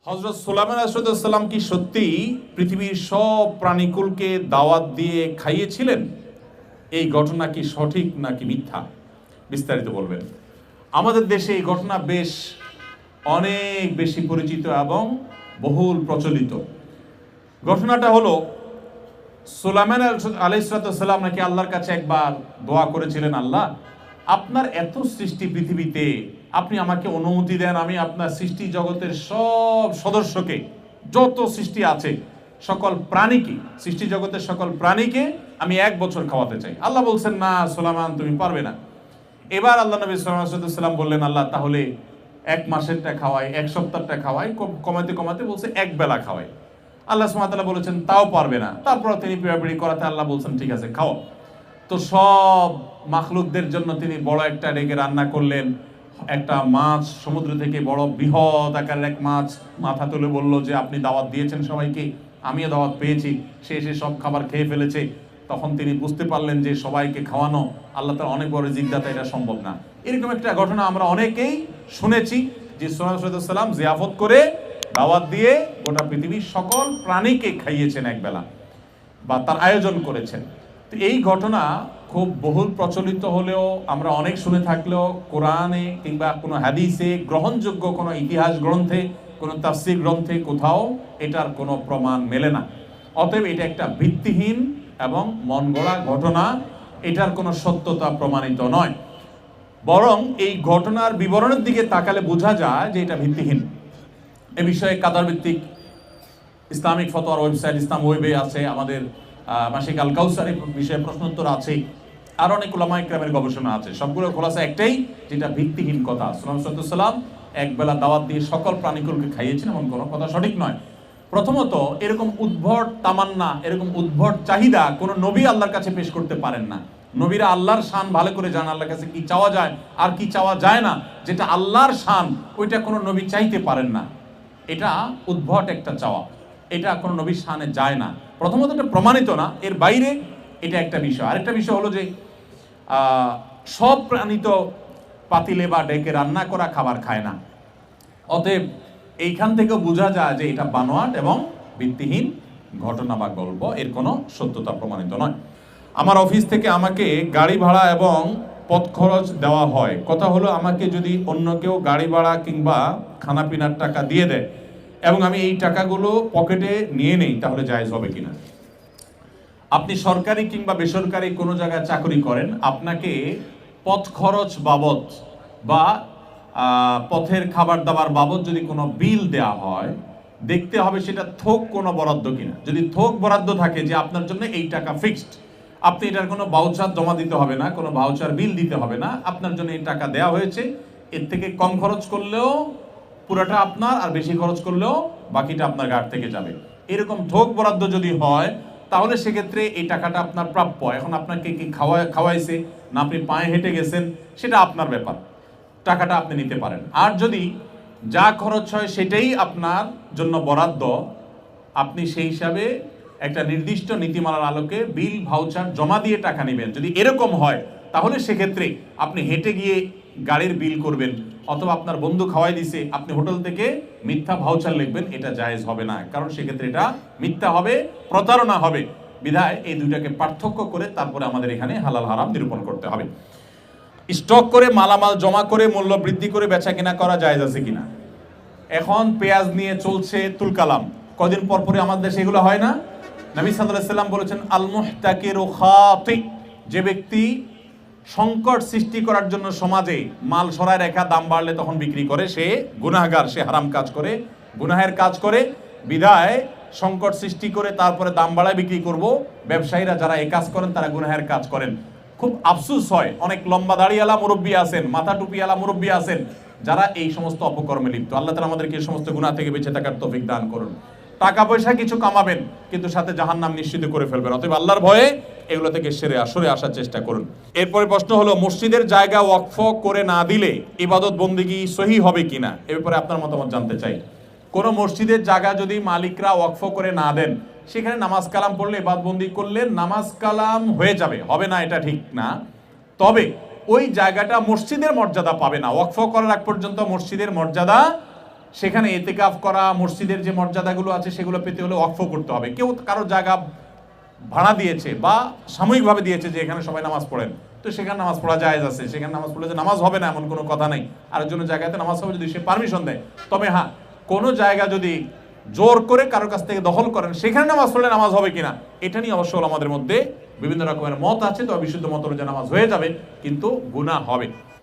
হযরত সুলাইমান আলাইহিস সালাম কি সত্যি পৃথিবীর সব প্রাণীকুলকে দাওয়াত দিয়ে খাইয়েছিলেন? এই ঘটনা কি সঠিক নাকি মিথ্যা? বিস্তারিত বলবেন। আমাদের দেশে এই ঘটনা বেশ অনেক বেশি পরিচিত এবং বহুল প্রচলিত। ঘটনাটা হলো সুলাইমান আলাইহিস সালাম নাকি আল্লাহর কাছে একবার দোয়া করেছিলেন, আল্লাহ আপনার এত সৃষ্টি পৃথিবীতে, আপনি আমাকে অনুমতি দেন আমি আপনার সৃষ্টি জগতের সব সদস্যকে, যত সৃষ্টি আছে সকল প্রাণীকে, সৃষ্টি জগতের সকল প্রাণীকে আমি 1 বছর খাওয়াতে চাই। আল্লাহ বলছেন, না সুলাইমান তুমি পারবে না। এবার আল্লাহ নবী সাল্লাল্লাহু আলাইহি সাল্লাম বললেন, আল্লাহ তাহলে 1 মাসেরটা খাওয়াই, 1 সপ্তাহটা খাওয়াই, কমাতে কমাতে বলছে 1 বেলা খাওয়াই। আল্লাহ সুবহানাহু ওয়া তাআলা বলেছেন তাও পারবে না। তারপর তিনি পিড়াপিড়ি করাতে আল্লাহ বলছেন ঠিক আছে খাও। তো সব মাখলুকদের জন্য তিনি বড় একটা ডেকে রান্না করলেন। একটা মাছ সমুদ্র থেকে বড় বৃহৎ আকারের এক মাছ মাথা তুলে বলল যে আপনি দাওয়াত দিয়েছেন সবাইকে, আমিও দাওয়াত পেয়েছি। সে এসে সব খাবার খেয়ে ফেলেছে। তখন তিনি বুঝতে পারলেন যে সবাইকে খাওয়ানো আল্লাহ তাআলা অনেক বড় জিজ্ঞাসা, এটা সম্ভব না। এরকম একটা ঘটনা আমরা অনেকেই শুনেছি যে সুলাইমান সালাম জিয়াফত করে দাওয়াত দিয়ে গোটা পৃথিবীর সকল প্রাণীকে খাইয়েছেন একবেলা, বা তার আয়োজন করেছেন। তো এই ঘটনা খুব বহুল প্রচলিত হলেও আমরা অনেক শুনে থাকলেও কোরআনে কিংবা কোনো হাদিসে, গ্রহণযোগ্য কোনো ইতিহাস গ্রন্থে, কোনো তাফসীর গ্রন্থে কোথাও এটার কোনো প্রমাণ মেলে না। অতএব এটা একটা ভিত্তিহীন এবং মন গড়া ঘটনা, এটার কোনো সত্যতা প্রমাণিত নয়। বরং এই ঘটনার বিবরণের দিকে তাকালে বোঝা যায় যে এটা ভিত্তিহীন। এ বিষয়ে কাতার ভিত্তিক ইসলামিক ফতোয়ার ওয়েবসাইট ইসলাম ওয়েবে আছে, আমাদের মাসিক আল কাউসার বিষয়ে প্রশ্নোত্তর আছে, আর অনেক উলামা ইকরামের গবেষণা আছে। সবগুলো খোলাসা একটাই, যেটা ভিত্তিহীন কথা। সুলাইমান সালাম একবেলা দাওয়াত দিয়ে সকল প্রাণীকুলকে খাইয়েছেন এমন কোনো কথা সঠিক নয়। প্রথমত এরকম উদ্ভট তামান্না, এরকম উদ্ভট চাহিদা কোনো নবী আল্লাহর কাছে পেশ করতে পারেন না। নবীরা আল্লাহর শান ভালো করে জান, আল্লাহর কাছে কি চাওয়া যায় আর কি চাওয়া যায় না। যেটা আল্লাহর শান ওইটা কোনো নবী চাইতে পারেন না। এটা উদ্ভট একটা চাওয়া, এটা কোনো নবীর শানে যায় না। প্রথমত এটা প্রমাণিত না, এর বাইরে এটা একটা বিষয়। আরেকটা বিষয় হলো যে সব প্রাণী তো পাতিলে বা ডেকে রান্না করা খাবার খায় না। অতএব এইখান থেকেও বোঝা যায় যে এটা বানোয়াট এবং ভিত্তিহীন ঘটনা বা গল্প, এর কোনো সত্যতা প্রমাণিত নয়। আমার অফিস থেকে আমাকে গাড়ি ভাড়া এবং পথ খরচ দেওয়া হয়। কথা হলো আমাকে যদি অন্য কেউ গাড়ি ভাড়া কিংবা খানাপিনার টাকা দিয়ে দেয় এবং আমি এই টাকাগুলো পকেটে নিয়ে নেই, তাহলে জায়েজ হবে কিনা? আপনি সরকারি কিংবা বেসরকারি কোনো জায়গায় চাকরি করেন, আপনাকে পথ খরচ বাবদ বা পথের খাবার দাবার বাবদ যদি কোনো বিল দেওয়া হয়, দেখতে হবে সেটা থোক কোনো বরাদ্দ কিনা। যদি থোক বরাদ্দ থাকে যে আপনার জন্য এই টাকা ফিক্সড, আপনি এটার কোনো ভাউচার জমা দিতে হবে না, কোনো ভাউচার বিল দিতে হবে না, আপনার জন্য এই টাকা দেওয়া হয়েছে, এর থেকে কম খরচ করলেও পুরোটা আপনার, আর বেশি খরচ করলেও বাকিটা আপনার গাড় থেকে যাবে। এরকম থোক বরাদ্দ যদি হয় তাহলে সেক্ষেত্রে এই টাকাটা আপনার প্রাপ্য। এখন আপনাকে কি খাওয়াইছে না আপনি পায়ে হেঁটে গেছেন, সেটা আপনার ব্যাপার, টাকাটা আপনি নিতে পারেন। আর যদি যা খরচ হয় সেটাই আপনার জন্য বরাদ্দ, আপনি সেই হিসাবে একটা নির্দিষ্ট নীতিমালার আলোকে বিল ভাউচার জমা দিয়ে টাকা নেবেন। যদি এরকম হয় তাহলে সেক্ষেত্রে আপনি হেঁটে গিয়ে গাড়ির বিল করবেন, অথবা আপনার বন্ধু খাওয়াই দিছে আপনি হোটেল থেকে মিথ্যা ভাউচার লিখবেন, এটা জায়েজ হবে না। কারণ সেক্ষেত্রে এটা মিথ্যা হবে, প্রতারণা হবে। বিধায় এই দুইটাকে পার্থক্য করে তারপরে আমাদের এখানে হালাল হারাম নিরূপণ করতে হবে। স্টক করে মালামাল জমা করে মূল্য বৃদ্ধি করে বেচা কিনা করা জায়েজ আছে কিনা? এখন পেঁয়াজ নিয়ে চলছে তুলকালাম, কদিন পর পরে আমাদের দেশে এগুলো হয় না? নবী সাল্লাল্লাহু আলাইহি সাল্লাম বলেছেন আল মুহতাকিরু খাতি, যে ব্যক্তি সংকট সৃষ্টি করার জন্য সমাজে মাল সরায় রেখা দাম বাড়লে তখন বিক্রি করে, সে গুনাহগার, সে হারাম কাজ করে, গুনাহের কাজ করে। বিধায় সংকট সৃষ্টি করে তারপরে দাম বাড়ায় বিক্রি করব। ব্যবসায়ীরা যারা এই কাজ করেন তারা গুনাহের কাজ করেন। খুব আফসোস হয়, অনেক লম্বা দাড়িওয়ালা মুরব্বী আছেন, মাথা টুপিওয়ালা মুরব্বী আছেন, যারা এই সমস্ত অপকর্মে লিপ্ত। আল্লাহ তাআলা আমাদেরকে এই সমস্ত গুনাহ থেকে বেঁচে থাকার তৌফিক দান করুন। টাকা পয়সা কিছু কামাবেন কিন্তু সাথে জাহান্নাম নিশ্চিত করে ফেলবেন। অতএব আল্লাহর ভয়ে এগুলো থেকে সরে আসার চেষ্টা করুন। এরপরে প্রশ্ন হলো, মসজিদের জায়গা ওয়াকফ করে না দিলে ইবাদত বন্দেগী সহি হবে কিনা, এ ব্যাপারে আপনার মতামত জানতে চাই। কোন মসজিদের জায়গা যদি মালিকরা ওয়াকফ করে না দেন, সেখানে নামাজ কালাম পড়লে, ইবাদত বন্দি করলে নামাজ কালাম হয়ে যাবে, হবে না এটা ঠিক না। তবে ওই জায়গাটা মসজিদের মর্যাদা পাবে না। ওয়াকফ করার আগ পর্যন্ত মসজিদের মর্যাদা সেখানে এতেকাফ করা, মসজিদের যে মর্যাদাগুলো আছে সেগুলো পেতে হলে ওয়াকফ করতে হবে। কেউ কারো জায়গা ভাড়া দিয়েছে বা সাময়িকভাবে দিয়েছে যে এখানে সবাই নামাজ পড়েন, তো সেখানে নামাজ পড়া জায়েজ আছে, সেখানে নামাজ পড়লে যে নামাজ হবে না এমন কোনো কথা নেই। আরেকজনের জায়গাতে নামাজ হবে যদি সে পারমিশন দেয়। তবে হ্যাঁ, কোনো জায়গা যদি জোর করে কারো কাছ থেকে দখল করেন সেখানে নামাজ পড়লে নামাজ হবে কিনা এটা নিয়ে অবশ্য আমাদের মধ্যে বিভিন্ন রকমের মত আছে। তো বিশুদ্ধ মত অনুযায়ী নামাজ হয়ে যাবে, কিন্তু গুনাহ হবে।